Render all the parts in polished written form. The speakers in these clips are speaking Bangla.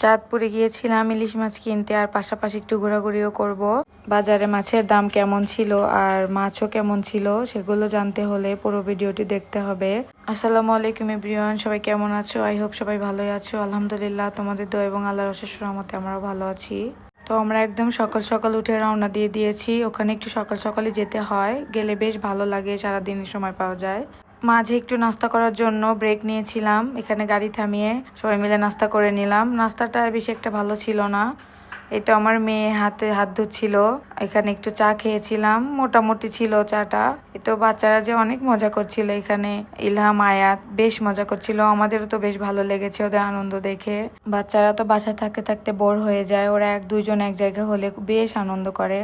চাঁদপুরে গিয়েছিলাম ইলিশ মাছ কিনতে, আর পাশাপাশি একটু ঘোরাঘুরিও করব। বাজারে মাছের দাম কেমন ছিল আর মাছও কেমন ছিল সেগুলো জানতে হলে পুরো ভিডিওটি দেখতে হবে। আসসালামু আলাইকুম এভরিওয়ান, সবাই কেমন আছো? আই হোপ সবাই ভালোই আছো। আলহামদুলিল্লাহ, তোমাদের দোয়া এবং আল্লাহর অশেষ রহমতে আমরাও ভালো আছি। তো আমরা একদম সকাল সকাল উঠে রওনা দিয়ে দিয়েছি। ওখানে একটু সকাল সকালে যেতে হয়, গেলে বেশ ভালো লাগে, সারাদিনের সময় পাওয়া যায়। মাঝে একটু নাস্তা করার জন্য ব্রেক নিয়েছিলাম, এখানে গাড়ি থামিয়ে সবাই মিলে নাস্তা করে নিলাম। নাস্তাটা বেশি একটা ভালো ছিল না। এই তো আমার মেয়ে হাতে হাত ধুচ্ছিল, এখানে একটু চা খেয়েছিলাম, মোটামুটি ছিল চাটা। এই তো বাচ্চারা যে অনেক মজা করছিল এখানে, ইলহাম আয়াত বেশ মজা করছিল, আমাদেরও তো বেশ ভালো লেগেছে ওদের আনন্দ দেখে। বাচ্চারা তো বাসায় থাকতে থাকতে বোর হয়ে যায়, ওরা এক দুইজন এক জায়গায় হলে বেশ আনন্দ করে।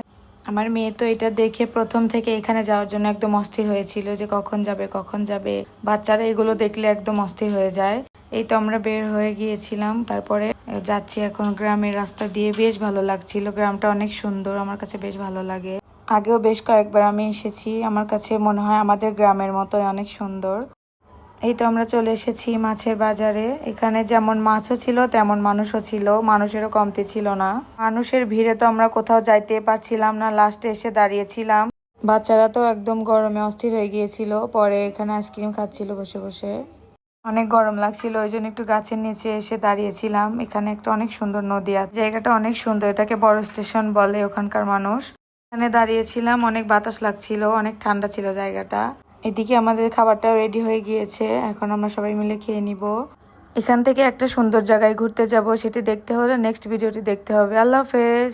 আমার মেয়ে তো এটা দেখে প্রথম থেকে এখানে যাওয়ার জন্য একদম অস্থির হয়েছিল যে কখন যাবে কখন যাবে। বাচ্চারা এগুলো দেখলে একদম অস্থির হয়ে যায়। এই তো আমরা বের হয়ে গিয়েছিলাম, তারপরে যাচ্ছি এখন গ্রামের রাস্তা দিয়ে। বেশ ভালো লাগছিল, গ্রামটা অনেক সুন্দর, আমার কাছে বেশ ভালো লাগে। আগেও বেশ কয়েকবার আমি এসেছি, আমার কাছে মনে হয় আমাদের গ্রামের মতোই অনেক সুন্দর। এই তো আমরা চলে এসেছি মাছের বাজারে। এখানে যেমন মাছও ছিল তেমন মানুষও ছিল, মানুষেরও কমতি ছিল না। মানুষের ভিড়ে তো আমরা কোথাও যাইতে পারছিলাম না, লাস্টে এসে দাঁড়িয়েছিলাম। বাচ্চারা তো একদম গরমে অস্থির হয়ে গিয়েছিল, পরে এখানে আইসক্রিম খাচ্ছিল বসে বসে। অনেক গরম লাগছিল, ওই জন্য একটু গাছের নিচে এসে দাঁড়িয়েছিলাম। এখানে একটা অনেক সুন্দর নদী আছে, জায়গাটা অনেক সুন্দর, এটাকে বড় স্টেশন বলে ওখানকার মানুষ। এখানে দাঁড়িয়েছিলাম, অনেক বাতাস লাগছিল, অনেক ঠান্ডা ছিল জায়গাটা। এদিকে আমাদের খাবারটাও রেডি হয়ে গিয়েছে, এখন আমরা সবাই মিলে খেয়ে নিব। এখান থেকে একটা সুন্দর জায়গায় ঘুরতে যাব, সেটি দেখতে হলে নেক্সট ভিডিওটি দেখতে হবে। আল্লাহ হাফেজ।